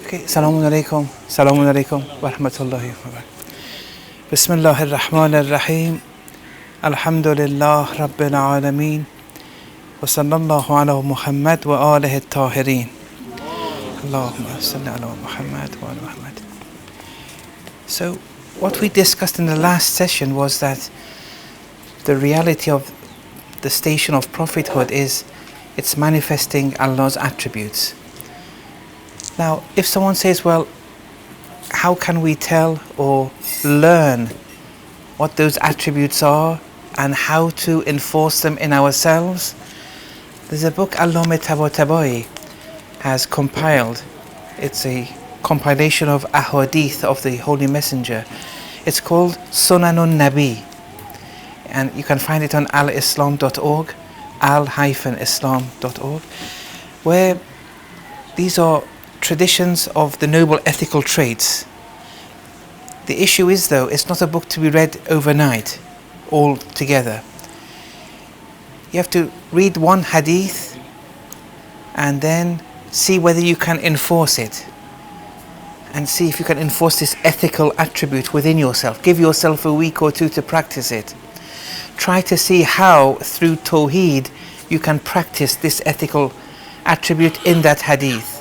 Okay, Assalamu alaikum. Assalamu alaikum wa rahmatullahi wa barakatuh. Bismillahir Rahmanir Rahim. Alhamdulillah Rabbil Alameen. Wa sallallahu ala Muhammad wa alihi at-tahirin. Allahumma salli ala Muhammad wa ala Muhammad. So, what we discussed in the last session was that the reality of the station of prophethood is it's manifesting Allah's attributes. Now, if someone says, well, how can we tell or learn what those attributes are and how to enforce them in ourselves? There's a book Allama Tabatabai has compiled. It's a compilation of ahadith of the Holy Messenger. It's called Sunanun Nabi, and you can find it on al-islam.org, al-islam.org, where these are traditions of the noble ethical traits. The issue is, though, it's not a book to be read overnight, all together. You have to read one hadith and then see whether you can enforce it, and see if you can enforce this ethical attribute within yourself. Give yourself a week or two to practice it. Try to see how, through Tawheed, you can practice this ethical attribute in that hadith.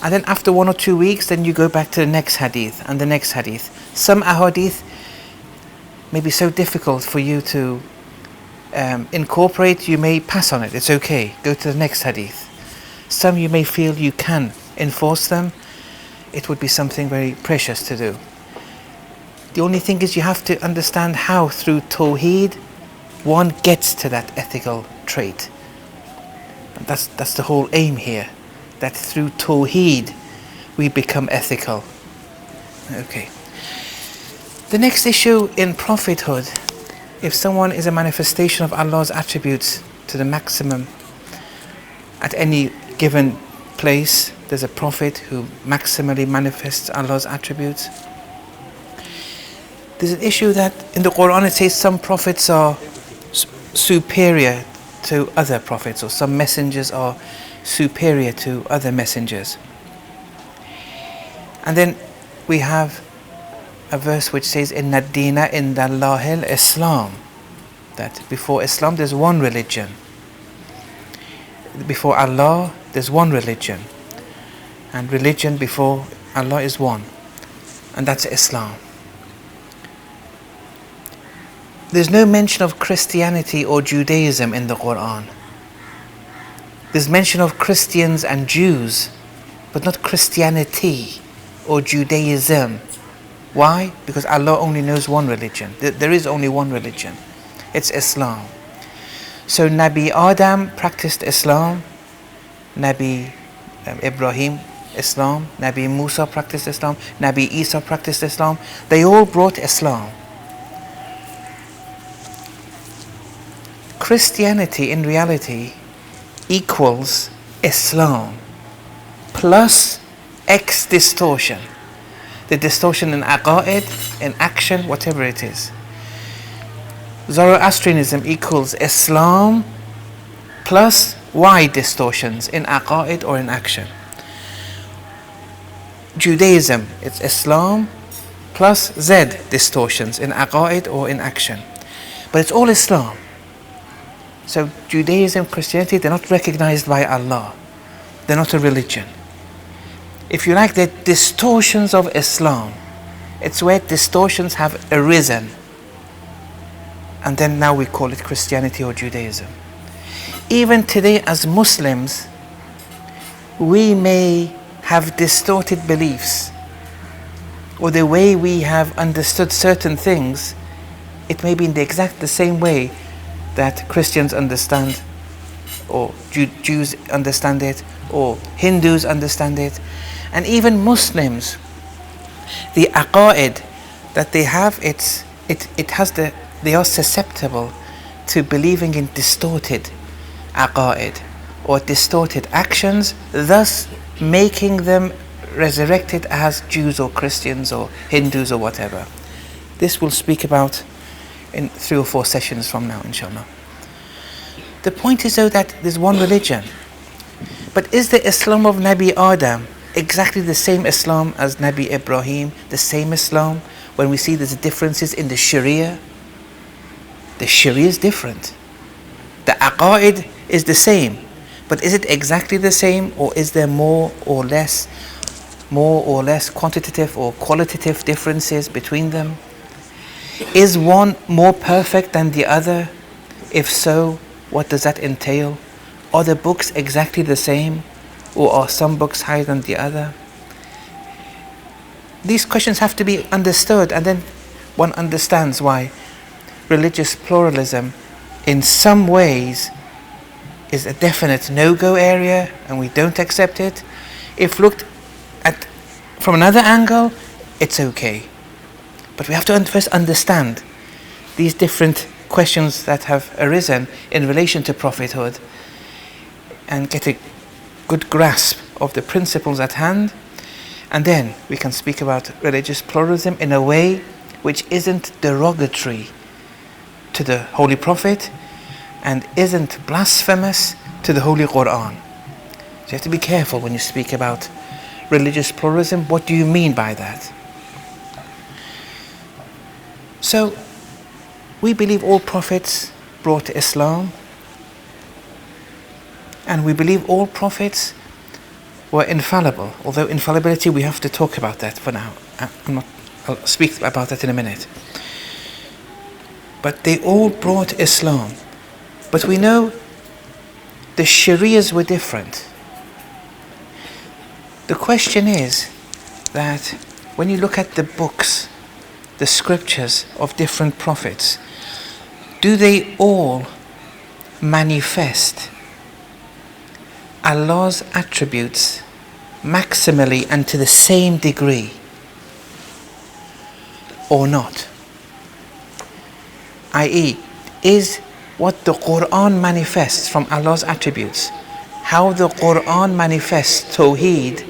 And then after 1 or 2 weeks, then you go back to the next hadith and the next hadith. Some ahadith may be so difficult for you to incorporate, you may pass on it. It's okay. Go to the next hadith. Some you may feel you can enforce them. It would be something very precious to do. The only thing is you have to understand how, through Tawheed, one gets to that ethical trait. And that's the whole aim here. That through Tawheed we become ethical. Okay. The next issue in prophethood, if someone is a manifestation of Allah's attributes to the maximum at any given place, there's a prophet who maximally manifests Allah's attributes. There's an issue that in the Quran it says some prophets are superior to other prophets, or some messengers are superior to other messengers. And then we have a verse which says, Inna ad-deena inda Allahil Islam, that before Islam there's one religion. Before Allah there's one religion, and religion before Allah is one, and that's Islam. There's no mention of Christianity or Judaism in the Quran. There's mention of Christians and Jews, but not Christianity or Judaism. Why? Because Allah only knows one religion. There is only one religion. It's Islam. So Nabi Adam practiced Islam, Nabi Ibrahim, Islam, Nabi Musa practiced Islam, Nabi Isa practiced Islam. They all brought Islam. Christianity in reality equals Islam plus X distortion. The distortion in aqa'id, in action, whatever it is. Zoroastrianism equals Islam plus Y distortions in aqa'id or in action. Judaism, it's Islam plus Z distortions in aqa'id or in action. But it's all Islam. So Judaism, Christianity, they're not recognized by Allah. They're not a religion. If you like, they're distortions of Islam. It's where distortions have arisen. And then now we call it Christianity or Judaism. Even today as Muslims, we may have distorted beliefs. Or the way we have understood certain things, it may be in the same way that Christians understand, or Jews understand it, or Hindus understand it, and even Muslims. The aqa'id that they have, they are susceptible to believing in distorted aqa'id or distorted actions, thus making them resurrected as Jews or Christians or Hindus or whatever. This we'll speak about in 3 or 4 sessions from now, inshallah. The point is, though, that there's one religion. But is the Islam of Nabi Adam exactly the same Islam as Nabi Ibrahim, the same Islam? When we see there's differences in the Sharia, the Sharia is different. The aqaid is the same, but is it exactly the same, or is there more or less quantitative or qualitative differences between them? Is one more perfect than the other? If so, what does that entail? Are the books exactly the same, or are some books higher than the other? These questions have to be understood, and then one understands why religious pluralism in some ways is a definite no-go area and we don't accept it. If looked at from another angle, it's okay. But we have to first understand these different questions that have arisen in relation to prophethood and get a good grasp of the principles at hand, and then we can speak about religious pluralism in a way which isn't derogatory to the Holy Prophet and isn't blasphemous to the Holy Quran. So you have to be careful when you speak about religious pluralism. What do you mean by that? So we believe all prophets brought Islam, and we believe all prophets were infallible, although infallibility, we have to talk about that for now. I'll speak about that in a minute. But they all brought Islam. But we know the Sharias were different. The question is that when you look at the books, the scriptures of different prophets, do they all manifest Allah's attributes maximally and to the same degree, or not? I.e., is what the Quran manifests from Allah's attributes, how the Quran manifests Tawheed,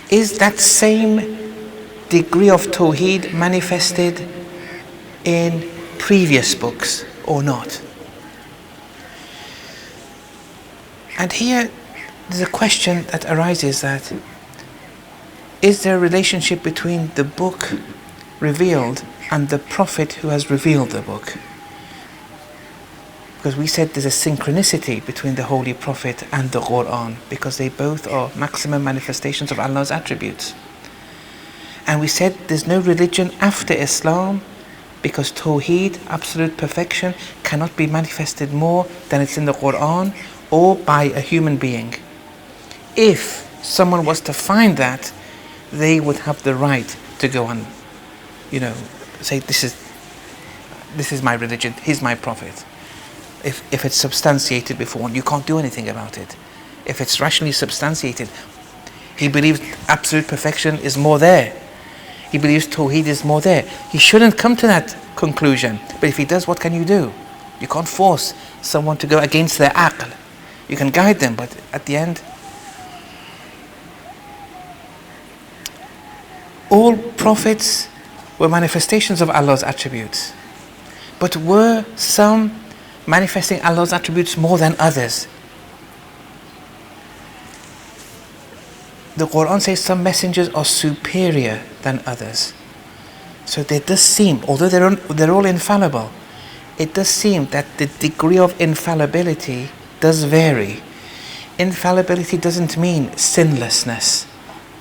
is that same degree of Tawheed manifested in previous books or not? And here there's a question that arises, that is there a relationship between the book revealed and the prophet who has revealed the book? Because we said there's a synchronicity between the Holy Prophet and the Quran, because they both are maximum manifestations of Allah's attributes. And we said there's no religion after Islam, because Tawheed, absolute perfection, cannot be manifested more than it's in the Quran or by a human being. If someone was to find that, they would have the right to go and, say this is my religion, he's my prophet. If it's substantiated before, you can't do anything about it. If it's rationally substantiated, he believes absolute perfection is more there. He believes Tawheed is more there. He shouldn't come to that conclusion. But if he does, what can you do? You can't force someone to go against their aql. You can guide them, but at the end, all prophets were manifestations of Allah's attributes. But were some manifesting Allah's attributes more than others? The Quran says some messengers are superior than others. So there does seem, although they're all infallible, it does seem that the degree of infallibility does vary. Infallibility doesn't mean sinlessness.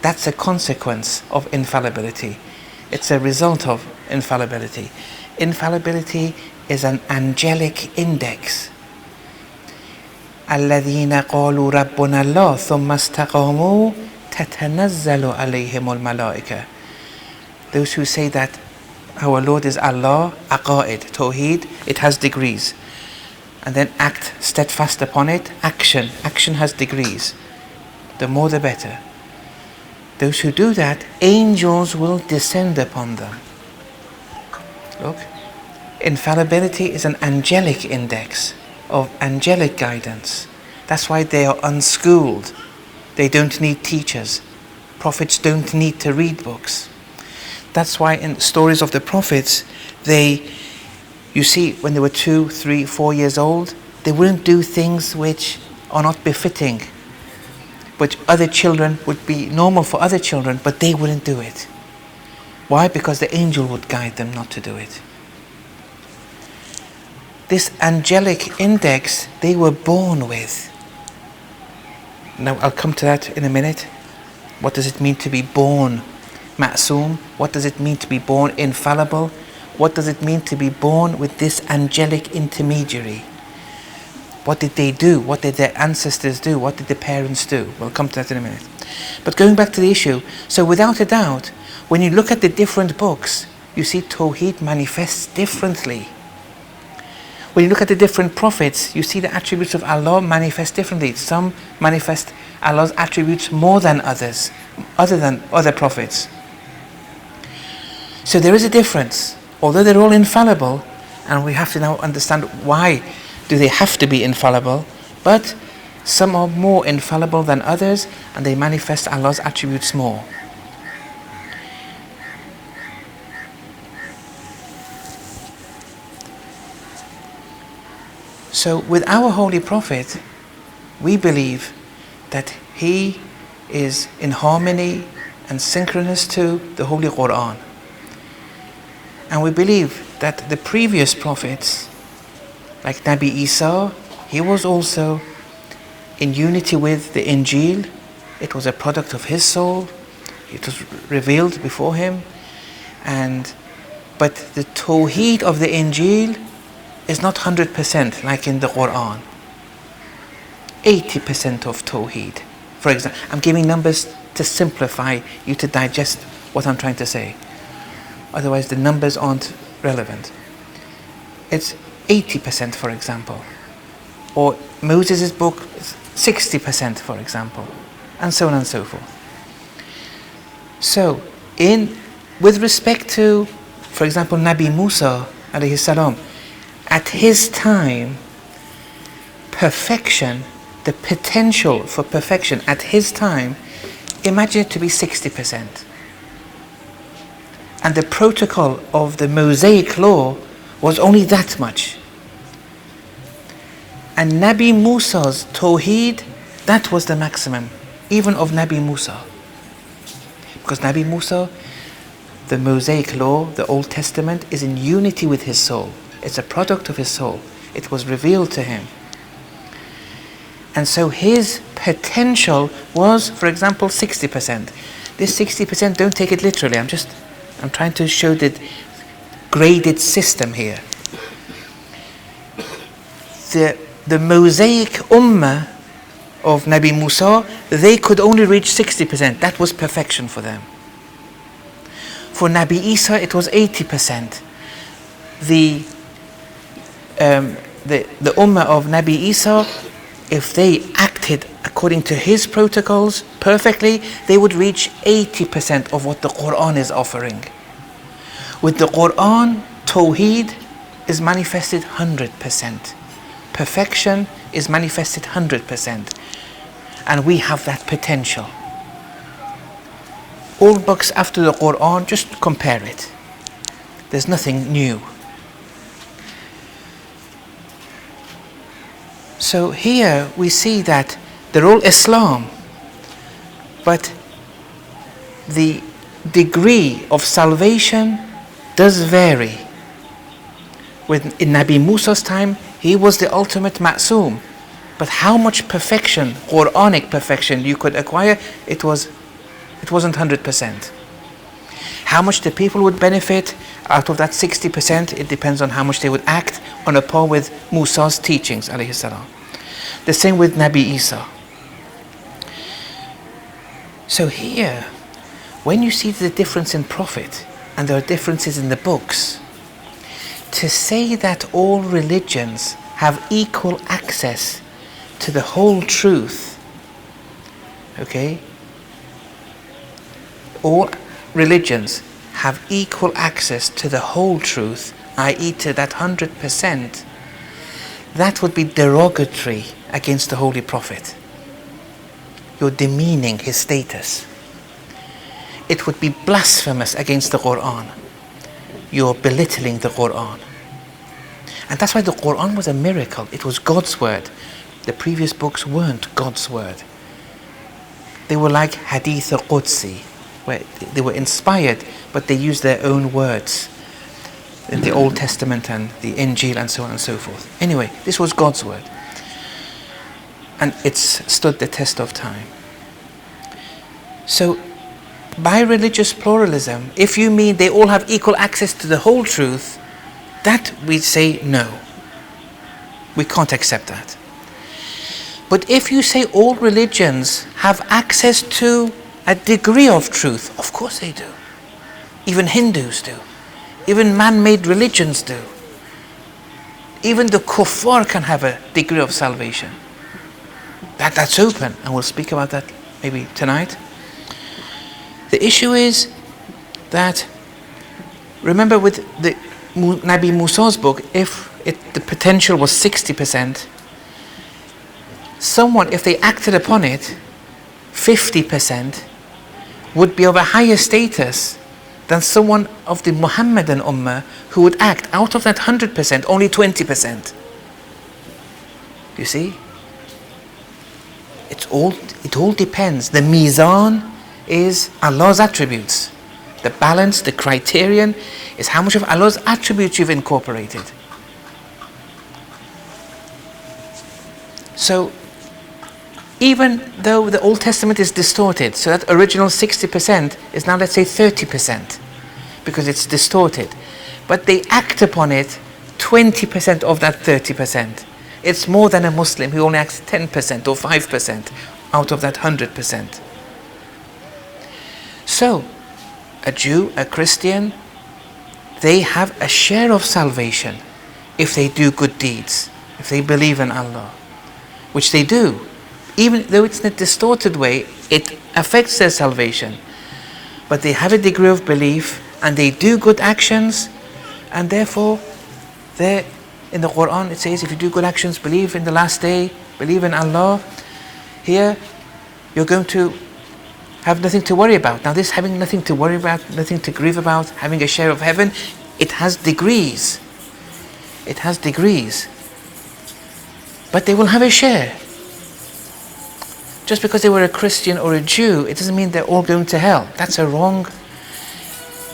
That's a consequence of infallibility. It's a result of infallibility. Infallibility is an angelic index. الذين قالوا ربنا الله ثم استقاموا تتنزل عليهم الملائكة. Those who say that our Lord is Allah, aqaid, Tawheed, it has degrees. And then act steadfast upon it, action has degrees. The more the better. Those who do that, angels will descend upon them. Look, infallibility is an angelic index of angelic guidance. That's why they are unschooled. They don't need teachers. Prophets don't need to read books. That's why in stories of the prophets, you see, when they were 2, 3, 4 years old, they wouldn't do things which are not befitting. which other children would be normal for other children, but they wouldn't do it. Why? Because the angel would guide them not to do it. This angelic index they were born with. Now I'll come to that in a minute. What does it mean to be born ma'soom? What does it mean to be born infallible? What does it mean to be born with this angelic intermediary? What did they do? What did their ancestors do? What did the parents do? We'll come to that in a minute. But going back to the issue, so without a doubt, when you look at the different books, you see Tawheed manifests differently. When you look at the different prophets, you see the attributes of Allah manifest differently. Some manifest Allah's attributes more than others, other than other prophets. So there is a difference. Although they're all infallible, and we have to now understand why do they have to be infallible, but some are more infallible than others, and they manifest Allah's attributes more. So with our Holy Prophet, we believe that he is in harmony and synchronous to the Holy Quran. And we believe that the previous prophets, like Nabi Isa, he was also in unity with the Injil. It was a product of his soul. It was revealed before him. But the Tawheed of the Injil is not 100% like in the Quran. 80% of Tawheed. For example, I'm giving numbers to simplify you to digest what I'm trying to say. Otherwise the numbers aren't relevant. It's 80%, for example. Or Moses' book is 60%, for example. And so on and so forth. So, with respect to, for example, Nabi Musa alayhi salam, at his time, perfection, the potential for perfection at his time, imagine it to be 60%. And the protocol of the Mosaic law was only that much. And Nabi Musa's Tawheed, that was the maximum, even of Nabi Musa. Because Nabi Musa, the Mosaic law, the Old Testament, is in unity with his soul. It's a product of his soul. It was revealed to him. And so his potential was, for example, 60%. This 60%, don't take it literally. I'm trying to show the graded system here. The Mosaic Ummah of Nabi Musa, they could only reach 60%. That was perfection for them. For Nabi Isa, it was 80%. The Ummah of Nabi Isa, if they acted according to his protocols perfectly, they would reach 80% of what the Quran is offering. With the Quran, Tawheed is manifested 100%. Perfection is manifested 100%. And we have that potential. All books after the Quran, just compare it. There's nothing new. So here we see that they're all Islam, but the degree of salvation does vary. In Nabi Musa's time, he was the ultimate ma'soom, but how much perfection, Quranic perfection, you could acquire, it wasn't 100%. How much the people would benefit out of that 60%, it depends on how much they would act on a par with Musa's teachings, alayhi salam. The same with Nabi Isa. So here, when you see the difference in prophet, and there are differences in the books, to say that all religions have equal access to the whole truth, okay? All religions have equal access to the whole truth, i.e. to that 100%, that would be derogatory against the Holy Prophet. You're demeaning his status. It would be blasphemous against the Quran. You're belittling the Quran. And that's why the Quran was a miracle. It was God's word. The previous books weren't God's word. they were like Hadith Qudsi, where they were inspired, but they used their own words in the Old Testament and the Injil and so on and so forth. Anyway, this was God's word. And it's stood the test of time. So, by religious pluralism, if you mean they all have equal access to the whole truth, that we say no. We can't accept that. But if you say all religions have access to a degree of truth, of course they do. Even Hindus do. Even man-made religions do. Even the kuffar can have a degree of salvation. That's open, and we'll speak about that maybe tonight. The issue is that, remember with the Nabi Musa's book, if the potential was 60%, someone, if they acted upon it, 50% would be of a higher status than someone of the Muhammadan Ummah who would act out of that 100%, only 20%. You see? It all depends. The mizan is Allah's attributes. The balance, the criterion is how much of Allah's attributes you've incorporated. So, even though the Old Testament is distorted, so that original 60% is now, let's say, 30%, because it's distorted. But they act upon it 20% of that 30%. It's more than a Muslim who only acts 10% or 5% out of that 100%. So, a Jew, a Christian, they have a share of salvation if they do good deeds, if they believe in Allah, which they do. Even though it's in a distorted way, it affects their salvation. But they have a degree of belief and they do good actions, and therefore they're, in the Quran it says, if you do good actions, believe in the last day, believe in Allah, here you're going to have nothing to worry about. Now this having nothing to worry about, nothing to grieve about, having a share of heaven, it has degrees. It has degrees. But they will have a share. Just because they were a Christian or a Jew, it doesn't mean they're all going to hell. That's a wrong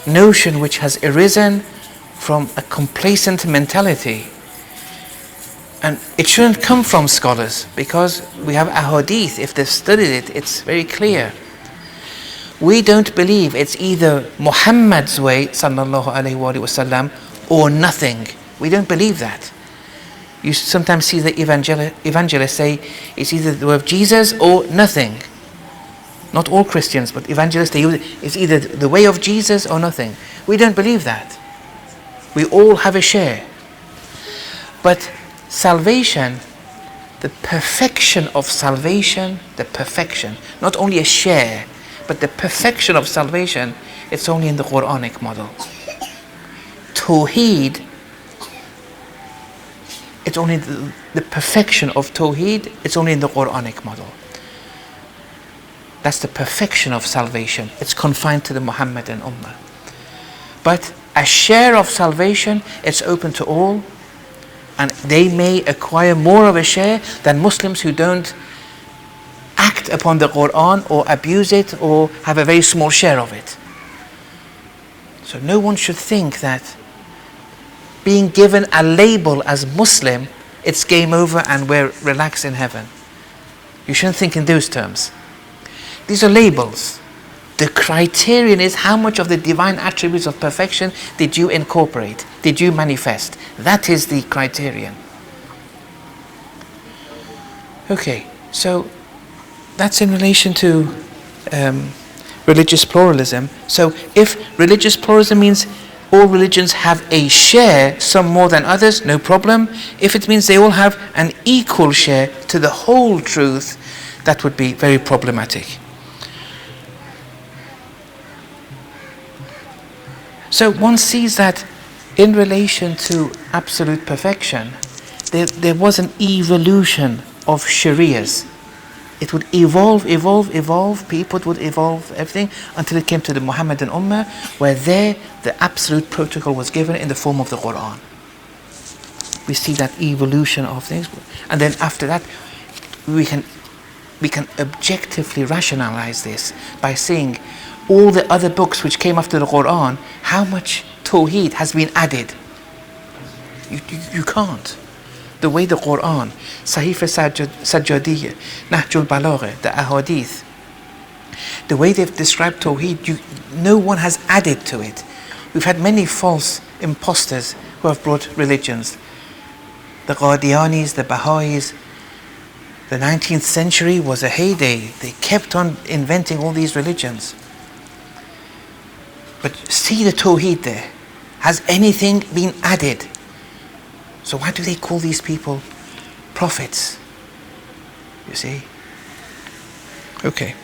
notion which has arisen from a complacent mentality. And it shouldn't come from scholars, because we have a hadith. If they've studied it, it's very clear. We don't believe it's either Muhammad's way, sallallahu alaihi wasallam, or nothing. We don't believe that. You sometimes see the evangelists say it's either the way of Jesus or nothing. Not all Christians, but evangelists, they use it. It's either the way of Jesus or nothing. We don't believe that. We all have a share. But salvation, the perfection of salvation, the perfection, not only a share, but the perfection of salvation, it's only in the Quranic model. Tawheed, it's only the perfection of Tawheed, it's only in the Quranic model. That's the perfection of salvation. It's confined to the Muhammadan Ummah. But a share of salvation, it's open to all, and they may acquire more of a share than Muslims who don't act upon the Quran or abuse it or have a very small share of it. So no one should think that being given a label as Muslim, it's game over and we're relaxed in heaven. You shouldn't think in those terms. These are labels. The criterion is how much of the divine attributes of perfection did you incorporate, did you manifest. That is the criterion. Okay, so that's in relation to religious pluralism. So if religious pluralism means all religions have a share, some more than others, no problem. If it means they all have an equal share to the whole truth, that would be very problematic. So one sees that in relation to absolute perfection, there was an evolution of Sharias. It would evolve, people would evolve, everything, until it came to the Muhammadan Ummah, where there the absolute protocol was given in the form of the Quran. We see that evolution of things. And then after that, we can we can objectively rationalize this by seeing all the other books which came after the Quran, how much Tawheed has been added. You can't. The way the Quran, Sahifa Sajjadiyya, Nahjul Balagha, the Ahadith, the way they've described Tawheed, no one has added to it. We've had many false imposters who have brought religions. The Qadianis, the Baha'is. The 19th century was a heyday. They kept on inventing all these religions. But see the Tawheed there. Has anything been added? So why do they call these people prophets? You see? Okay.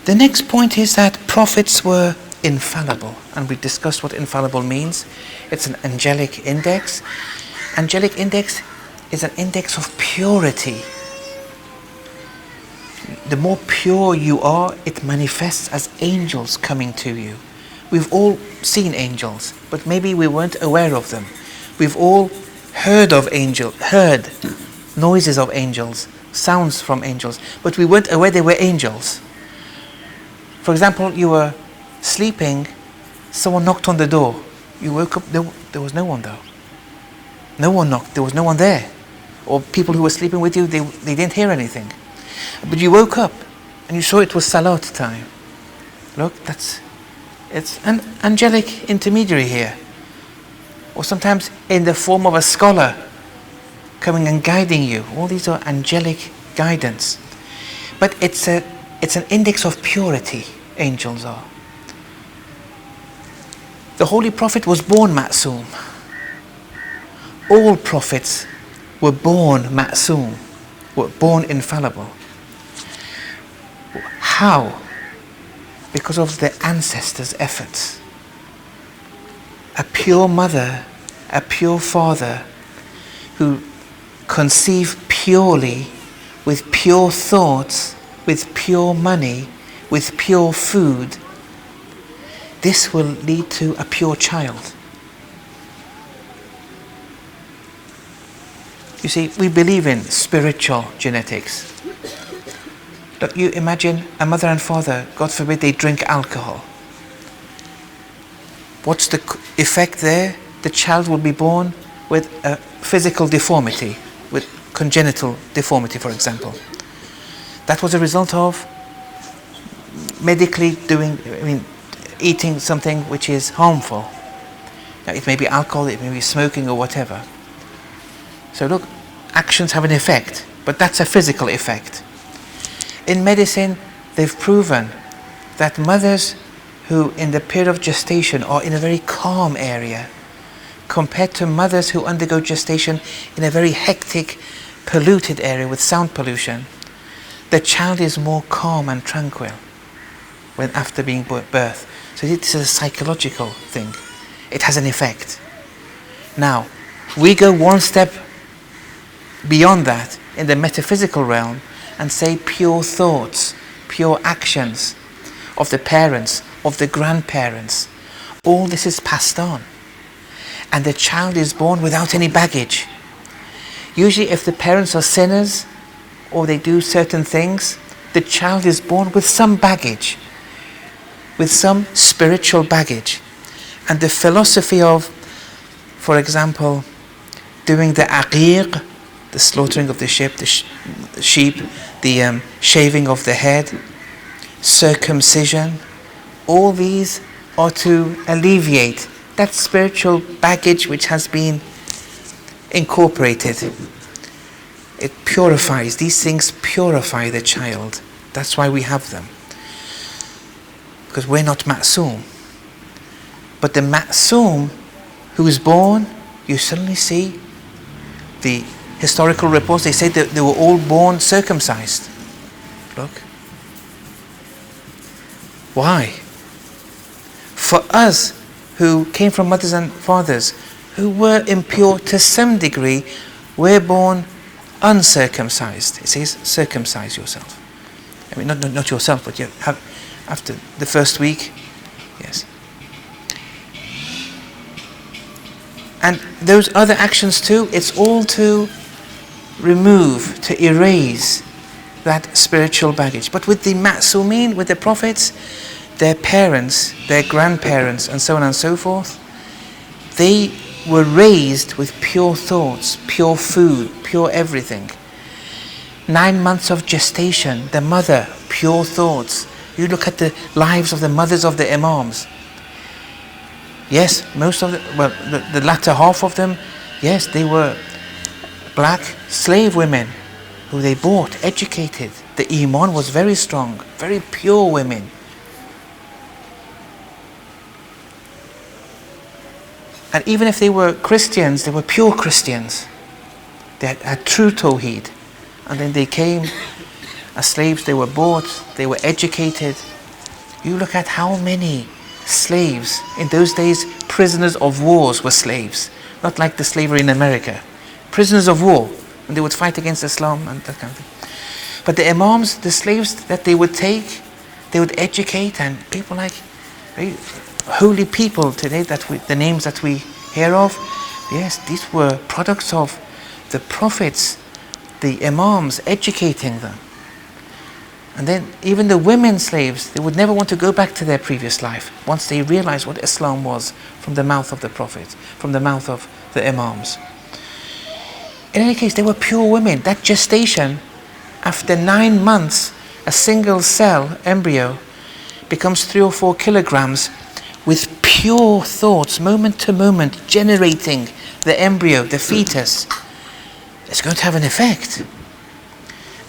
The next point is that prophets were infallible. And we discussed what infallible means. It's an angelic index. Angelic index is an index of purity. The more pure you are, it manifests as angels coming to you. We've all seen angels, but maybe we weren't aware of them. We've all heard noises of angels, sounds from angels, but we weren't aware they were angels. For example, you were sleeping, someone knocked on the door. You woke up, there was no one though. No one knocked, there was no one there. Or people who were sleeping with you, they didn't hear anything. But you woke up and you saw it was Salat time. Look, it's an angelic intermediary here. Or sometimes in the form of a scholar coming and guiding you. All these are angelic guidance. But it's an index of purity, angels are. The Holy Prophet was born Ma'soom. All prophets were born Ma'soom, were born infallible. How? Because of their ancestors' efforts. A pure mother, a pure father who conceive purely, with pure thoughts, with pure money, with pure food, this will lead to a pure child. You see, we believe in spiritual genetics. Look, you imagine a mother and father, God forbid they drink alcohol. What's the effect there? The child will be born with a physical deformity, with congenital deformity, for example. That was a result of medically eating something which is harmful. Now, it may be alcohol, it may be smoking or whatever. So look, actions have an effect, but that's a physical effect. In medicine, they've proven that mothers who in the period of gestation are in a very calm area compared to mothers who undergo gestation in a very hectic, polluted area with sound pollution, the child is more calm and tranquil when after being birthed. So this is a psychological thing. It has an effect. Now, we go one step beyond that in the metaphysical realm and say pure thoughts, pure actions of the parents, of the grandparents, all this is passed on. And the child is born without any baggage. Usually if the parents are sinners or they do certain things, the child is born with some baggage, with some spiritual baggage. And the philosophy of, for example, doing the aqiq, the slaughtering of the sheep, the shaving of the head, circumcision, all these are to alleviate that spiritual baggage which has been incorporated. It purifies, these things purify the child. That's why we have them. Because we're not ma'soom. But the ma'soom who is born, you suddenly see the historical reports, they say that they were all born circumcised. Look. Why? For us who came from mothers and fathers who were impure to some degree, we're born uncircumcised. It says circumcise yourself. I mean, not yourself, but you have after the first week. Yes. And those other actions too, it's all to remove, to erase that spiritual baggage. But with the Ma'sumin, with the prophets, their parents, their grandparents, and so on and so forth, they were raised with pure thoughts, pure food, pure everything. 9 months of gestation, the mother, pure thoughts. You look at the lives of the mothers of the Imams. Yes, most of the latter half of them, yes, they were black slave women who they bought, educated. The Iman was very strong, very pure women. And even if they were Christians, they were pure Christians. They had true Tawheed. And then they came as slaves, they were bought, they were educated. You look at how many slaves, in those days, prisoners of wars were slaves. Not like the slavery in America. Prisoners of war, and they would fight against Islam and that kind of thing. But the Imams, the slaves that they would take, they would educate, and people like very holy people today, the names that we hear of, yes, these were products of the prophets, the Imams educating them. And then even the women slaves, they would never want to go back to their previous life once they realized what Islam was from the mouth of the Prophet, from the mouth of the Imams. In any case, they were pure women. That gestation, after 9 months, a single cell, embryo, becomes 3 or 4 kilograms with pure thoughts, moment to moment, generating the embryo, the fetus. It's going to have an effect.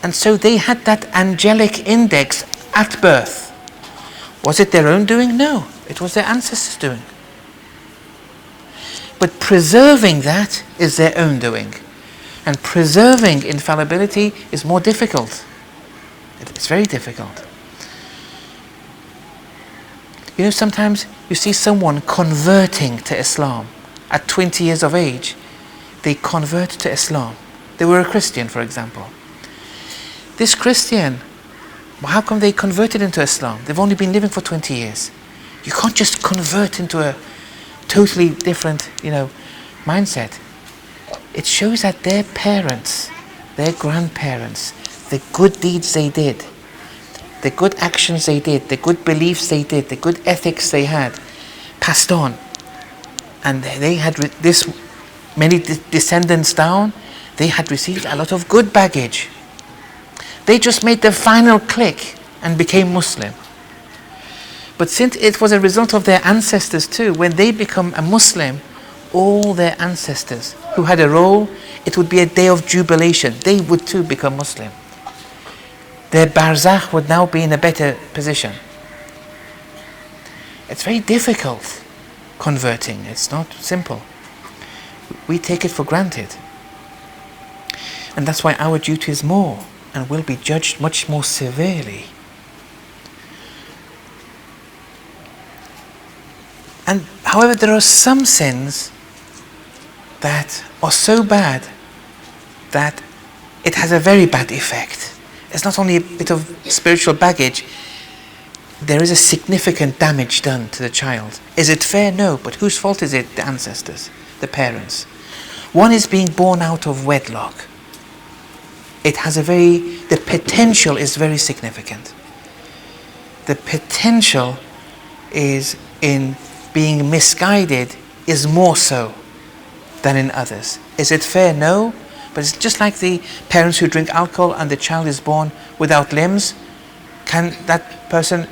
And so they had that angelic index at birth. Was it their own doing? No, it was their ancestors' doing. But preserving that is their own doing. And preserving infallibility is more difficult. It's very difficult. You know, sometimes you see someone converting to Islam at 20 years of age. They convert to Islam. They were a Christian, for example. This Christian, how come they converted into Islam? They've only been living for 20 years. You can't just convert into a totally different, mindset. It shows that their parents, their grandparents, the good deeds they did, the good actions they did, the good beliefs they did, the good ethics they had, passed on. And they had this many descendants down, they had received a lot of good baggage. They just made the final click and became Muslim. But since it was a result of their ancestors too, when they become a Muslim, all their ancestors who had a role, it would be a day of jubilation. They would too become Muslim. Their barzakh would now be in a better position. It's very difficult converting. It's not simple. We take it for granted. And that's why our duty is more and will be judged much more severely. And however, there are some sins that are so bad that it has a very bad effect. It's not only a bit of spiritual baggage, there is a significant damage done to the child. Is it fair? No. But whose fault is it? The ancestors, the parents. One is being born out of wedlock. It has the potential is very significant. The potential is in being misguided is more so than in others. Is it fair? No. But it's just like the parents who drink alcohol and the child is born without limbs. Can that person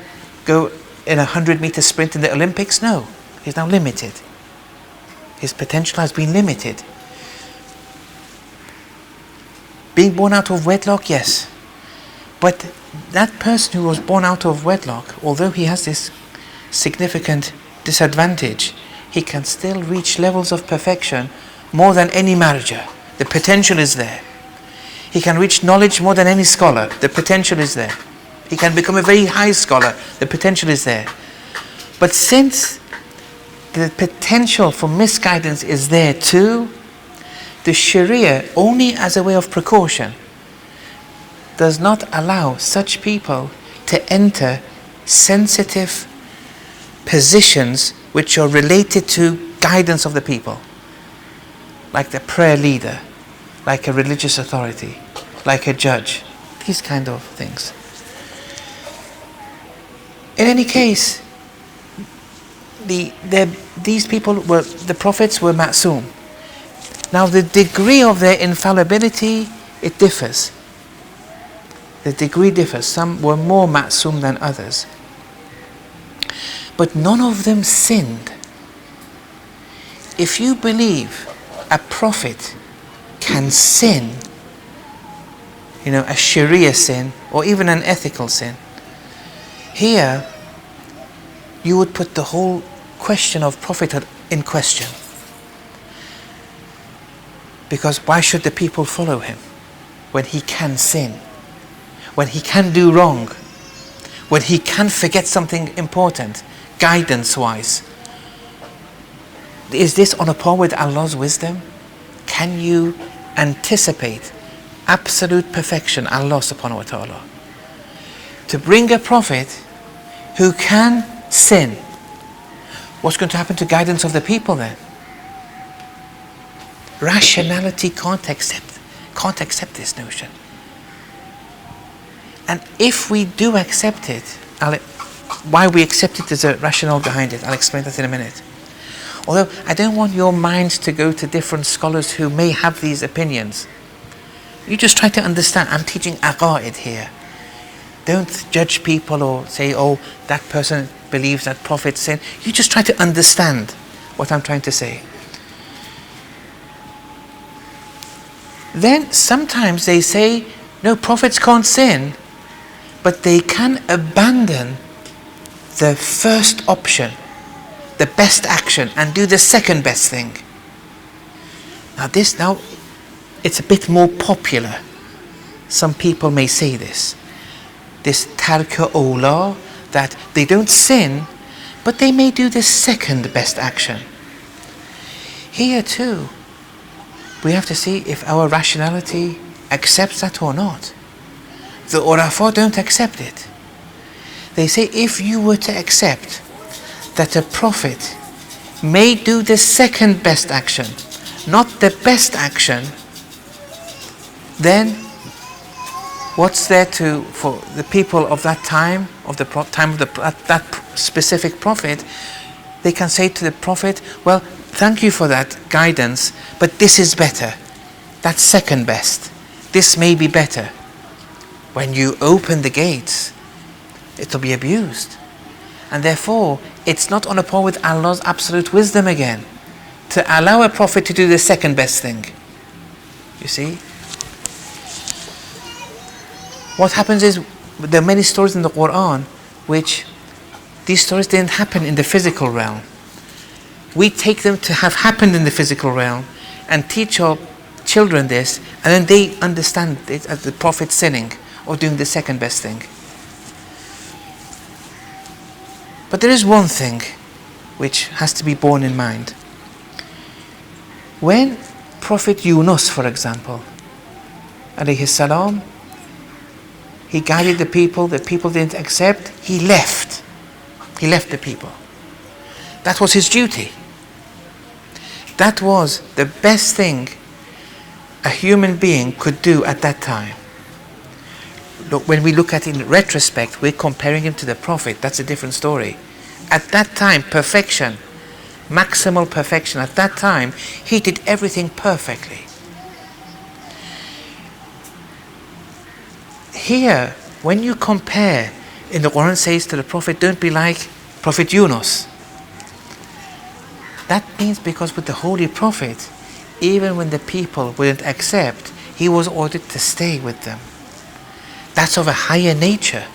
go in a 100-meter sprint in the Olympics? No. He's now limited. His potential has been limited. Being born out of wedlock, yes. But that person who was born out of wedlock, although he has this significant disadvantage, he can still reach levels of perfection more than any marriager. The potential is there. He can reach knowledge more than any scholar. The potential is there. He can become a very high scholar. The potential is there. But since the potential for misguidance is there too, the Sharia, only as a way of precaution, does not allow such people to enter sensitive positions which are related to guidance of the people, like the prayer leader, like a religious authority, like a judge, these kind of things. In any case, these people were, the prophets were ma'soom. Now the degree of their infallibility, it differs. The degree differs. Some were more ma'soom than others. But none of them sinned. If you believe a prophet can sin, a Sharia sin or even an ethical sin, here you would put the whole question of prophethood in question. Because why should the people follow him when he can sin, when he can do wrong, when he can forget something important, guidance-wise? Is this on a par with Allah's wisdom? Can you anticipate absolute perfection, Allah subhanahu wa ta'ala? To bring a prophet who can sin, what's going to happen to guidance of the people then? Rationality can't accept this notion. And if we do accept it, why we accept it, there's a rationale behind it. I'll explain that in a minute. Although I don't want your minds to go to different scholars who may have these opinions. You just try to understand. I'm teaching aqa'id here. Don't judge people or say, oh, that person believes that prophet sin. You just try to understand what I'm trying to say. Then sometimes they say, no, prophets can't sin, but they can abandon the first option, the best action, and do the second best thing. Now it's a bit more popular. Some people may say this tarka awla, that they don't sin, but they may do the second best action. Here too, we have to see if our rationality accepts that or not. The Urafa don't accept it. They say if you were to accept that a prophet may do the second best action, not the best action, then what's there for the people of that time, of the time of that specific prophet? They can say to the prophet, well, thank you for that guidance, but this is better. That's second best. This may be better. When you open the gates, it'll be abused. And therefore, it's not on a par with Allah's absolute wisdom again, to allow a prophet to do the second best thing. You see? What happens is, there are many stories in the Quran which these stories didn't happen in the physical realm. We take them to have happened in the physical realm and teach our children this, and then they understand it as the prophet sinning or doing the second best thing. But there is one thing which has to be borne in mind. When Prophet Yunus, for example, alayhi salam, he guided the people didn't accept, he left the people. That was his duty. That was the best thing a human being could do at that time. Look, when we look at it in retrospect, we're comparing him to the Prophet. That's a different story. At that time, perfection, maximal perfection. At that time, he did everything perfectly. Here, when you compare, in the Quran says to the Prophet, don't be like Prophet Yunus. That means because with the Holy Prophet, even when the people wouldn't accept, he was ordered to stay with them. That's of a higher nature.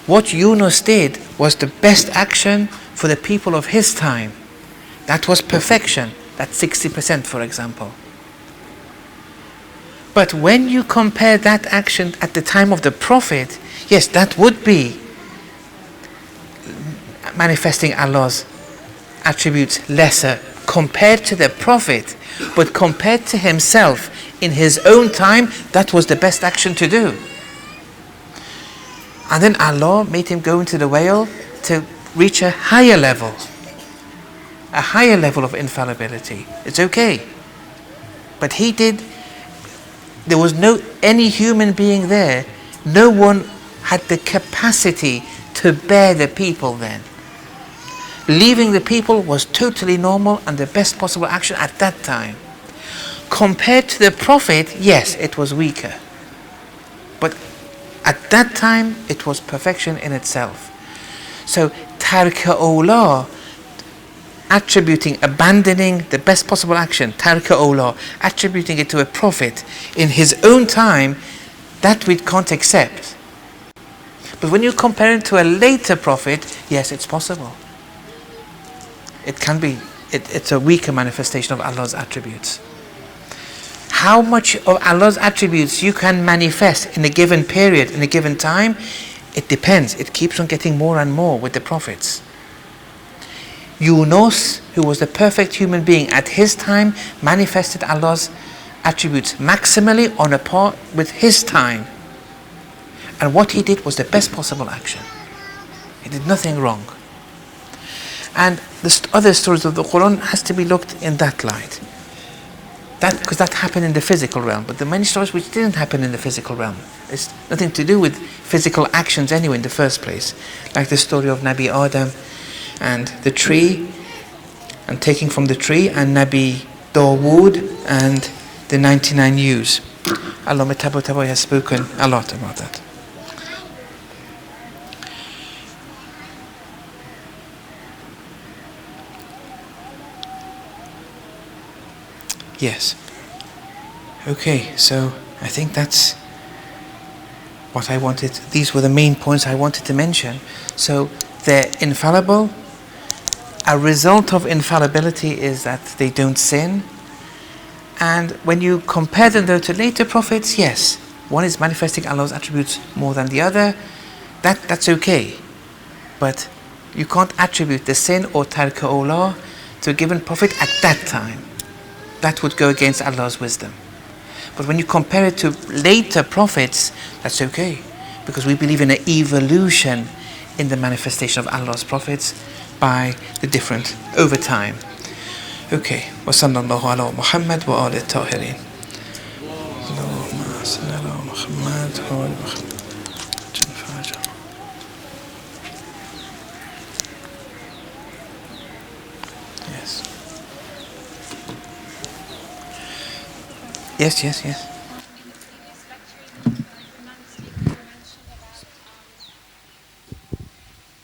What Yunus did was the best action for the people of his time. That was perfection. That's 60%, for example. But when you compare that action at the time of the Prophet, yes, that would be manifesting Allah's attributes lesser compared to the Prophet, but compared to himself in his own time, that was the best action to do. And then Allah made him go into the whale to reach a higher level of infallibility. It's okay. But he did There was no any human being there. No one had the capacity to bear the people then. Leaving the people was totally normal and the best possible action at that time. Compared to the Prophet, yes, it was weaker. But at that time, it was perfection in itself. So, tarka awla, abandoning the best possible action, tarka awla, attributing it to a Prophet in his own time, that we can't accept. But when you compare it to a later Prophet, yes, it's possible. It can be, it's a weaker manifestation of Allah's attributes. How much of Allah's attributes you can manifest in a given period, in a given time, it depends. It keeps on getting more and more with the prophets. Yunus, who was the perfect human being at his time, manifested Allah's attributes maximally on a par with his time. And what he did was the best possible action. He did nothing wrong. And the other stories of the Quran has to be looked in that light. Because that happened in the physical realm. But the many stories which didn't happen in the physical realm, it's nothing to do with physical actions anyway in the first place. Like the story of Nabi Adam and the tree, and taking from the tree, and Nabi Dawood and the 99 ewes. Allama Tabatabai has spoken a lot about that. Yes. Okay, so I think that's what I wanted. These were the main points I wanted to mention. So they're infallible. A result of infallibility is that they don't sin. And when you compare them though to later prophets, yes, one is manifesting Allah's attributes more than the other. That's okay. But you can't attribute the sin or tarka awla to a given prophet at that time. That would go against Allah's wisdom. But when you compare it to later prophets, that's okay. Because we believe in an evolution in the manifestation of Allah's prophets by the different over time. Okay. Wa sallallahu ala Muhammad wa ala tahirin. Allahumma salli ala Muhammad wa ala Muhammad. Yes. Yes.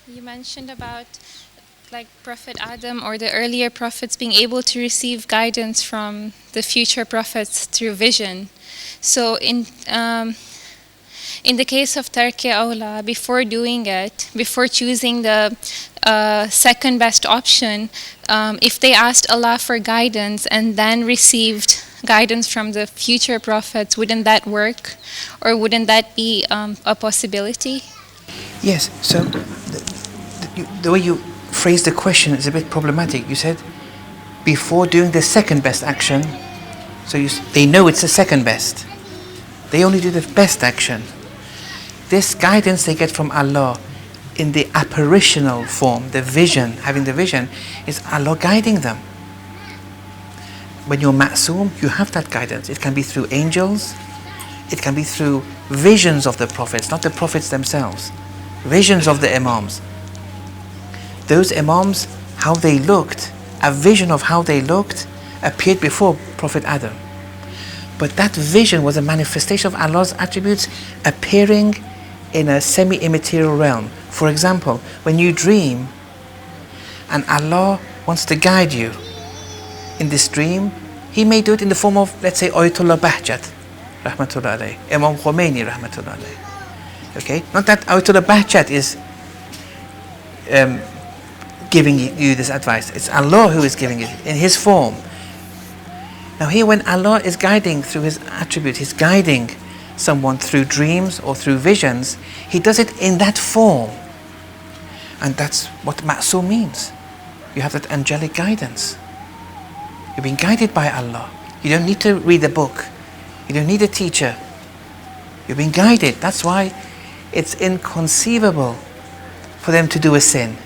You mentioned about like Prophet Adam or the earlier prophets being able to receive guidance from the future prophets through vision. So in the case of Tarki Awla, before doing it, before choosing the second best option, if they asked Allah for guidance and then received guidance from the future prophets, wouldn't that work? Or wouldn't that be a possibility? Yes, so the way you phrased the question is a bit problematic. You said, before doing the second best action, so they know it's the second best. They only do the best action. This guidance they get from Allah in the apparitional form, the vision, having the vision, is Allah guiding them. When you're ma'soom, you have that guidance. It can be through angels, it can be through visions of the prophets, not the prophets themselves. Visions of the imams. Those imams, how they looked, a vision of how they looked, appeared before Prophet Adam. But that vision was a manifestation of Allah's attributes appearing in a semi-immaterial realm. For example, when you dream and Allah wants to guide you in this dream, He may do it in the form of, let's say, Ayatollah Bahjat, Rahmatullah alayh, Imam Khomeini, Rahmatullah alayh. Okay? Not that Ayatollah Bahjat is giving you this advice. It's Allah who is giving it in His form. Now here, when Allah is guiding through His attribute, He's guiding someone through dreams or through visions, He does it in that form. And that's what ma'soom means. You have that angelic guidance. You're being guided by Allah. You don't need to read a book. You don't need a teacher. You're being guided. That's why it's inconceivable for them to do a sin.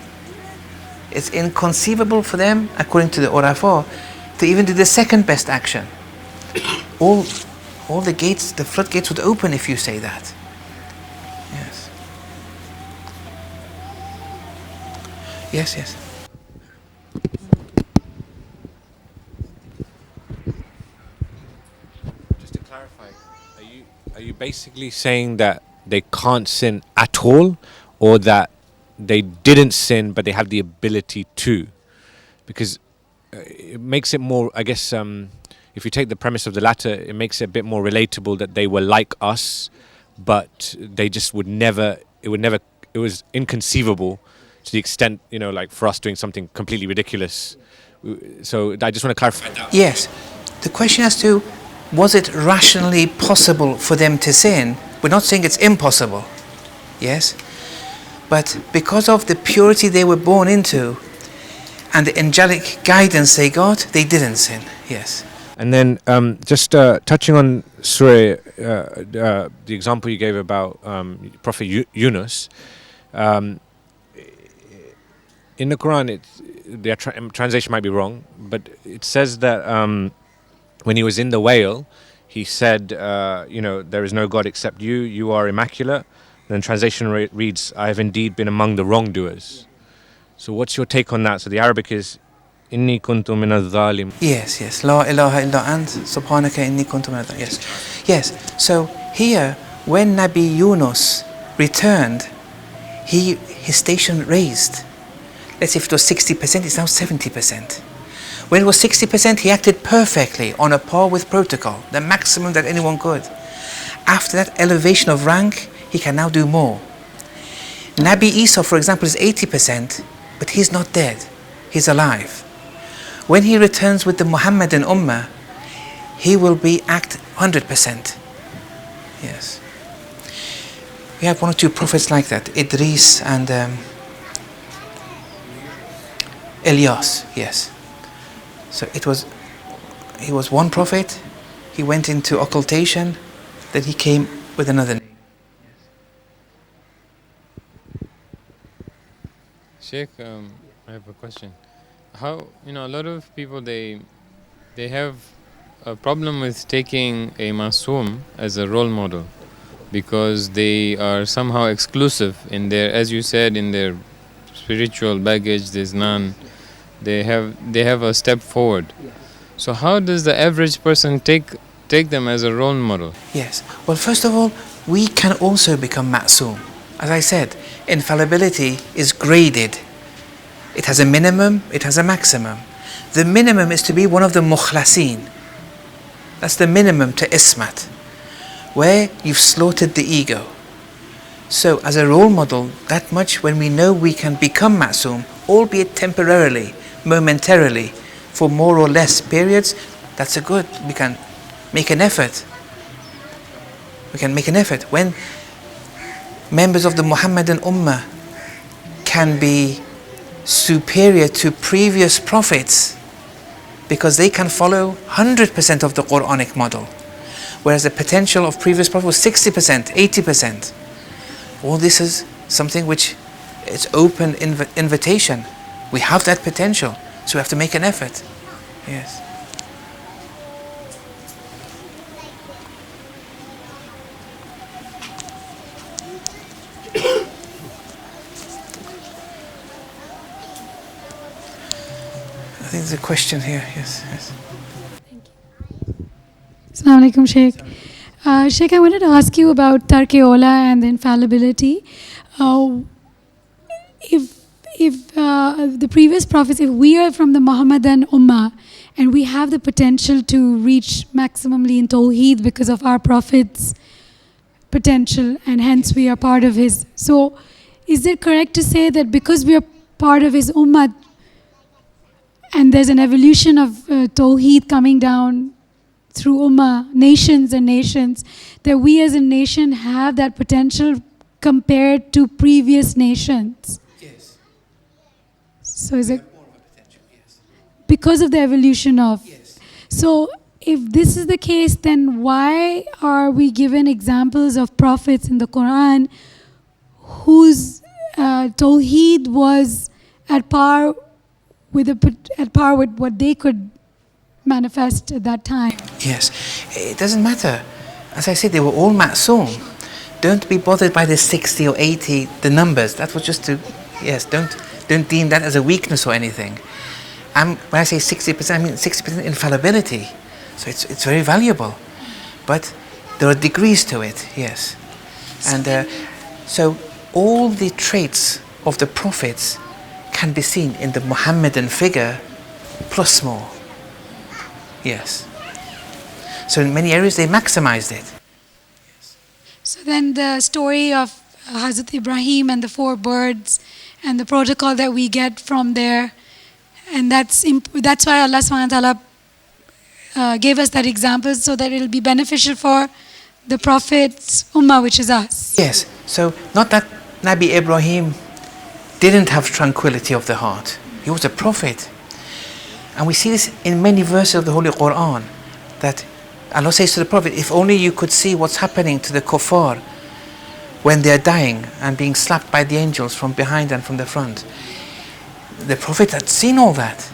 It's inconceivable for them, according to the Urafa, to even do the second best action. All all the gates, the floodgates would open if you say that. Yes. Yes, yes. Just to clarify, are you basically saying that they can't sin at all, or that they didn't sin but they have the ability to? Because it makes it more, I guess, if you take the premise of the latter, it makes it a bit more relatable that they were like us, but they just would never, it was inconceivable to the extent, like for us doing something completely ridiculous. So I just want to clarify that. Yes. The question as to, was it rationally possible for them to sin? We're not saying it's impossible. Yes. But because of the purity they were born into and the angelic guidance they got, they didn't sin. Yes. And then just touching on Surah, the example you gave about Prophet Yunus, in the Quran, the translation might be wrong, but it says that when he was in the whale, he said, there is no God except you, you are immaculate. Then translation reads, I have indeed been among the wrongdoers. So what's your take on that? So the Arabic is, Inni kuntu min al-zalim. Yes, yes. La ilaha illa ant, subhanaka inni kuntu min al-zalim. Yes. Yes. So here, when Nabi Yunus returned, his station raised. Let's say if it was 60%, it's now 70%. When it was 60%, he acted perfectly, on a par with protocol, the maximum that anyone could. After that elevation of rank, he can now do more. Nabi Isa, for example, is 80%, but he's not dead. He's alive. When he returns with the Muhammadan Ummah, he will act 100%. Yes. We have one or two prophets like that, Idris and Elias. Yes. So he was one prophet, he went into occultation, then he came with another name. Sheikh, I have a question. How, a lot of people, they have a problem with taking a masoom as a role model, because they are somehow exclusive in their, as you said, in their spiritual baggage, there's none. They have a step forward. So how does the average person take them as a role model? Yes. Well, first of all, we can also become ma'soom. As I said, infallibility is graded. It has a minimum, it has a maximum. The minimum is to be one of the mukhlasin. That's the minimum to ismat, where you've slaughtered the ego. So as a role model, that much, when we know we can become ma'soom, albeit temporarily, momentarily, for more or less periods, that's a good. We can make an effort. We can make an effort. When members of the Muhammadan Ummah can be superior to previous prophets because they can follow 100% of the Quranic model, whereas the potential of previous prophets was 60%, 80%. All this is something which is open invitation. We have that potential, so we have to make an effort. Yes. I think there's a question here. Yes, yes. Assalamu alaikum, Sheikh. Sheikh, I wanted to ask you about Tarke-Ola and the infallibility. If the previous prophets, if we are from the Muhammadan Ummah and we have the potential to reach maximally in Tawheed because of our prophet's potential, and hence we are part of his. So is it correct to say that because we are part of his Ummah and there's an evolution of Tawheed coming down through Ummah, nations and nations, that we as a nation have that potential compared to previous nations? Yes. So is it More of a potential, yes. because of the evolution of? Yes. So if this is the case, then why are we given examples of prophets in the Quran whose Tawheed was at par with what they could manifest at that time? Yes. It doesn't matter. As I said, they were all ma'soom. Don't be bothered by the 60 or 80, the numbers. That was just to, yes, don't deem that as a weakness or anything. When I say 60%, I mean 60% infallibility. So it's very valuable. But there are degrees to it, yes. And so all the traits of the prophets can be seen in the Muhammadan figure plus more. Yes. So in many areas they maximized it. So then the story of Hazrat Ibrahim and the 4 birds and the protocol that we get from there, and that's why Allah subhanahu wa ta'ala gave us that example, so that it will be beneficial for the Prophet's ummah, which is us. Yes. So not that Nabi Ibrahim didn't have tranquility of the heart. He was a prophet. And we see this in many verses of the Holy Quran, that Allah says to the Prophet, if only you could see what's happening to the kuffar when they're dying and being slapped by the angels from behind and from the front. The Prophet had seen all that.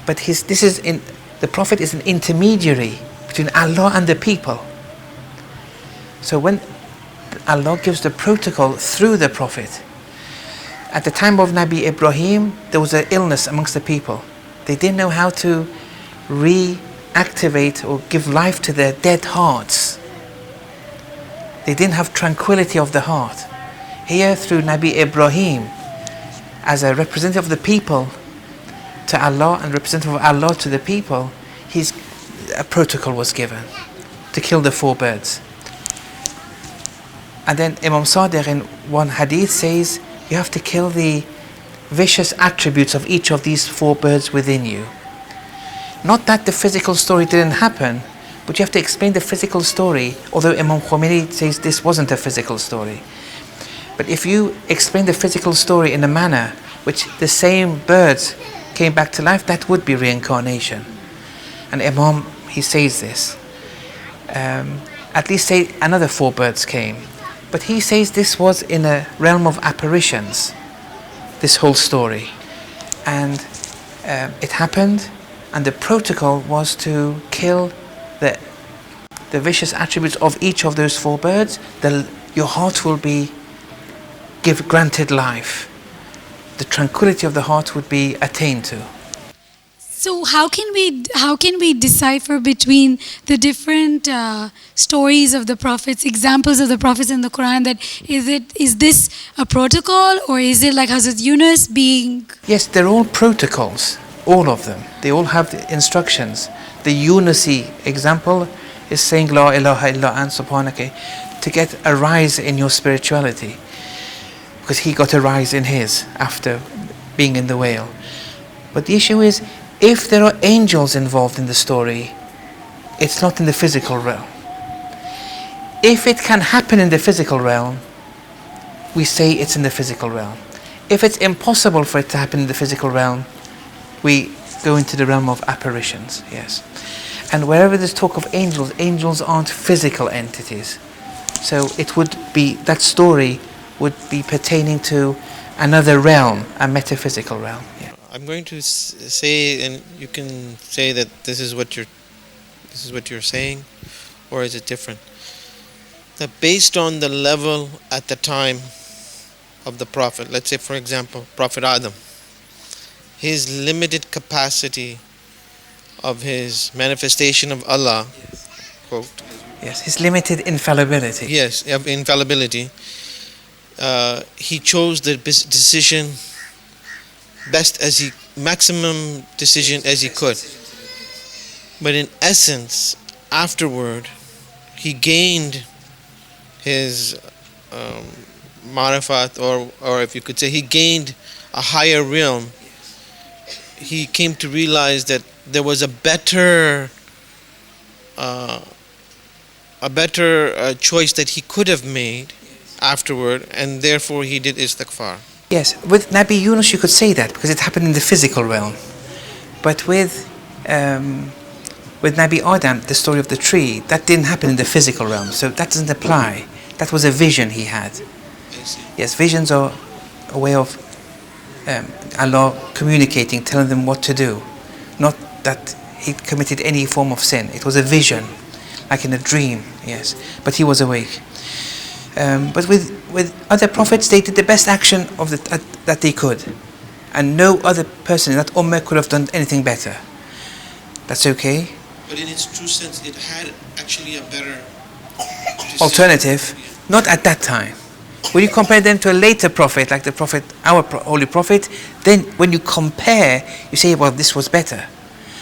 But the Prophet is an intermediary between Allah and the people. So when Allah gives the protocol through the Prophet, at the time of Nabi Ibrahim, there was an illness amongst the people. They didn't know how to reactivate or give life to their dead hearts. They didn't have tranquility of the heart. Here, through Nabi Ibrahim, as a representative of the people to Allah and representative of Allah to the people, a protocol was given to kill the 4 birds. And then Imam Sadiq in one hadith says, you have to kill the vicious attributes of each of these 4 birds within you. Not that the physical story didn't happen, but you have to explain the physical story, although Imam Khomeini says this wasn't a physical story. But if you explain the physical story in a manner which the same birds came back to life, that would be reincarnation. And Imam, he says this. At least say another 4 birds came. But he says this was in a realm of apparitions, this whole story. And it happened, and the protocol was to kill the vicious attributes of each of those 4 birds. Your heart will be granted life. The tranquility of the heart would be attained to. So how can we decipher between the different stories of the prophets, examples of the prophets in the Quran, that is this a protocol, or is it like Hazrat Yunus being... Yes, they're all protocols, all of them. They all have the instructions. The Yunusi example is saying La ilaha illa ant subhanaka, to get a rise in your spirituality, because he got a rise in his after being in the whale. But the issue is, if there are angels involved in the story, it's not in the physical realm. If it can happen in the physical realm, we say it's in the physical realm. If it's impossible for it to happen in the physical realm, we go into the realm of apparitions, yes. And wherever there's talk of angels, angels aren't physical entities. So it would be, that story would be pertaining to another realm, a metaphysical realm. Yeah. I'm going to say, and you can say that this is what you're saying, or is it different? That based on the level at the time of the Prophet, let's say for example, Prophet Adam, his limited capacity of his manifestation of Allah, quote. Yes, his limited infallibility. Yes, of infallibility. He chose the decision maximum decision as he could. But in essence, afterward, he gained his marifat, or if you could say, he gained a higher realm. He came to realize that there was a better choice that he could have made afterward, and therefore he did istighfar. Yes, with Nabi Yunus you could say that because it happened in the physical realm. But with Nabi Adam, the story of the tree, that didn't happen in the physical realm, so that doesn't apply. That was a vision he had. Yes, visions are a way of Allah communicating, telling them what to do. Not that he committed any form of sin. It was a vision. like in a dream, yes. But he was awake. But with other prophets, they did the best action of that they could. And no other person in that ummah could have done anything better. That's okay. But in its true sense, it had actually a better alternative, not at that time. When you compare them to a later prophet, like the prophet, our holy prophet, then when you compare, you say, well, this was better.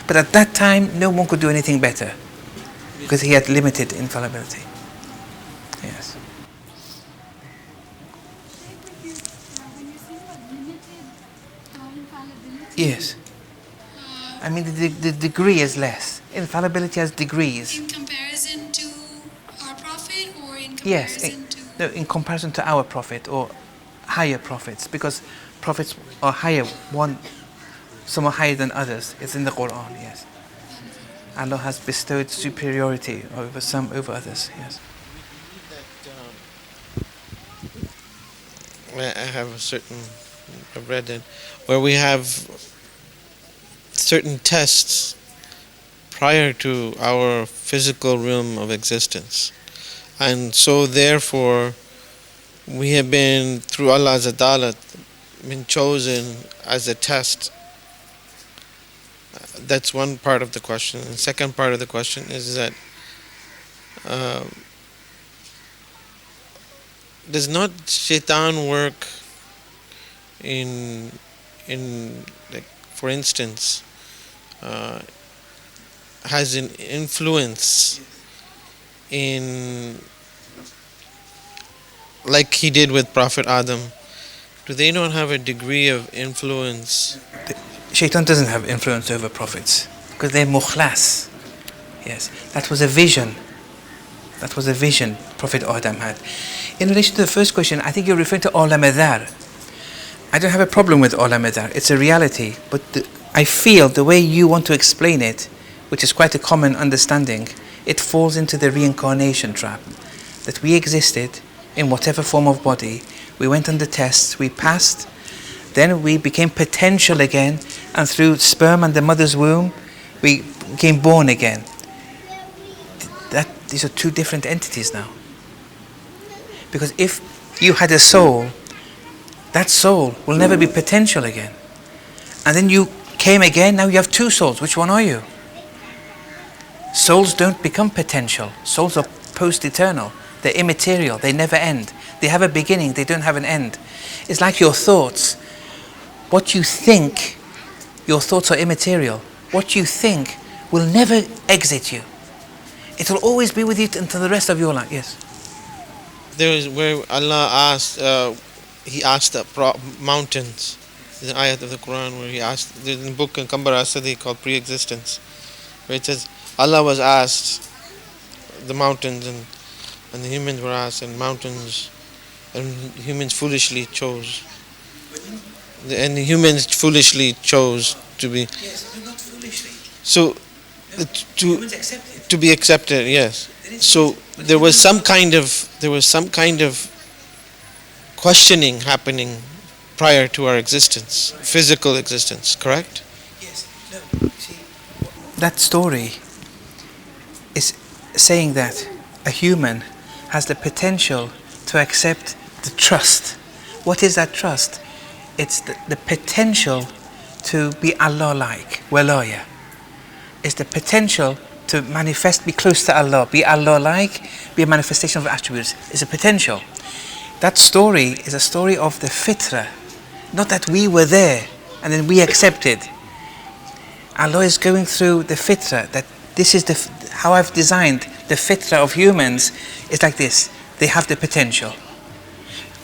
But at that time, no one could do anything better because he had limited infallibility. Yes. Yes. I mean, the degree is less. Infallibility has degrees. In comparison to our prophet, or in comparison Yes, no, in comparison to our prophet or higher prophets, because prophets are higher, some are higher than others. It's in the Quran, yes. Allah has bestowed superiority over some over others, yes. I have I've read it, where we have certain tests prior to our physical realm of existence. And so therefore, we have been, through Allah's adalat, been chosen as a test. That's one part of the question. And the second part of the question is that does not shaitan work in like, for instance, has an influence in, like he did with Prophet Adam? Do they not have a degree of influence? Shaitan doesn't have influence over prophets because they're mukhlas. Yes, that was a vision. That was a vision Prophet Adam had. In relation to the first question, I think you're referring to Alam Adhar. I don't have a problem with Alam Adhar. It's a reality. But I feel the way you want to explain it, which is quite a common understanding, it falls into the reincarnation trap. That we existed in whatever form of body, we went on the tests, we passed, then we became potential again, and through sperm and the mother's womb, we became born again. These are two different entities now. Because if you had a soul, that soul will never be potential again. And then you came again, now you have two souls. Which one are you? Souls don't become potential. Souls are post-eternal. They're immaterial. They never end. They have a beginning. They don't have an end. It's like your thoughts. What you think, your thoughts are immaterial. What you think will never exit you. It will always be with you until the rest of your life. Yes. There is where Allah asked, He asked the mountains. There's an ayat of the Quran where He asked, there's a book in Kambar Asadi called Pre-Existence, where it says, Allah was asked, the mountains and the humans were asked, and mountains and humans foolishly chose. And the humans foolishly chose to be. Yes, but not foolishly. So, to be accepted, yes. So there was some kind of questioning happening prior to our existence, physical existence, correct? Yes. No. See, that story is saying that a human has the potential to accept the trust. What is that trust? It's the potential to be Allah-like, walaya. It's the potential to manifest, be close to Allah, be Allah-like, be a manifestation of attributes. It's a potential. That story is a story of the fitrah, not that we were there and then we accepted. Allah is going through the fitrah, that this is how I've designed the fitrah of humans. It's like this. They have the potential.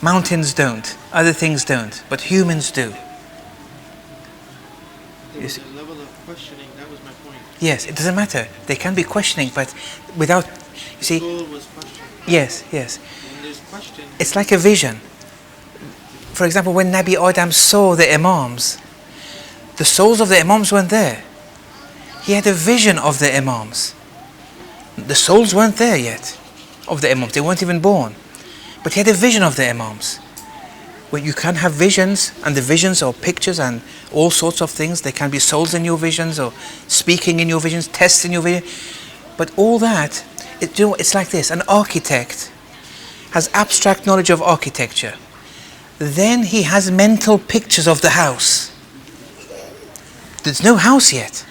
Mountains don't, other things don't, but humans do. There was a level of questioning, that was my point. Yes, it doesn't matter. They can be questioning, but without, you see. The soul was questioning. Yes, yes. When there's question, It's like a vision. For example, when Nabi Adam saw the Imams, the souls of the Imams weren't there. He had a vision of the Imams. The souls weren't there yet of the Imams. They weren't even born. But he had a vision of the Imams. Well, you can have visions, and the visions are pictures and all sorts of things. There can be souls in your visions, or speaking in your visions, tests in your vision. But all that It's like this. An architect has abstract knowledge of architecture. Then he has mental pictures of the house. There's no house yet,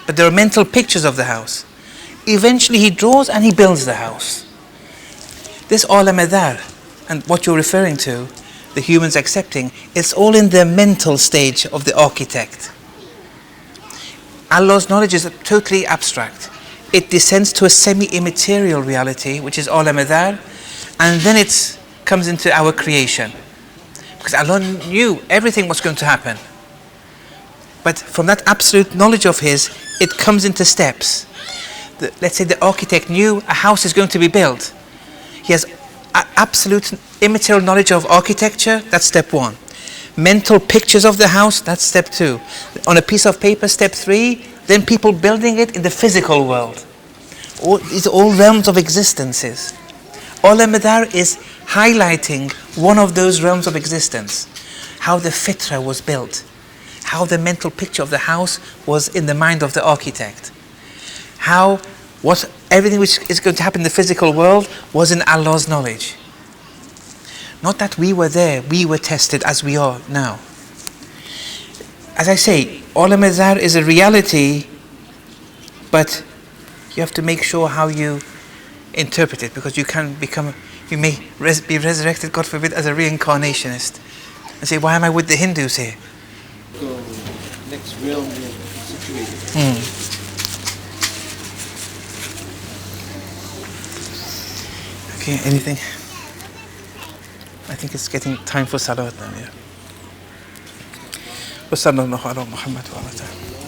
but there are mental pictures of the house. Eventually he draws and he builds the house. This alam adar, and what you're referring to, the humans accepting, it's all in the mental stage of the architect. Allah's knowledge is totally abstract. It descends to a semi-immaterial reality, which is alam adar, and then it comes into our creation. Because Allah knew everything was going to happen. But from that absolute knowledge of His, it comes into steps. Let's say the architect knew a house is going to be built. He has absolute immaterial knowledge of architecture, that's step 1. Mental pictures of the house, that's step 2. On a piece of paper, step 3. Then people building it in the physical world. These are all realms of existences. Alam Adar is highlighting one of those realms of existence. How the fitra was built. How the mental picture of the house was in the mind of the architect. How everything which is going to happen in the physical world was in Allah's knowledge. Not that we were there, we were tested as we are now. As I say, Alam Adar is a reality, but you have to make sure how you interpret it, because you may be resurrected, God forbid, as a reincarnationist and say, why am I with the Hindus here? So, next realm we're situated. Okay, anything? I think it's getting time for Salat now, yeah. وصلى الله على محمد وعلى آله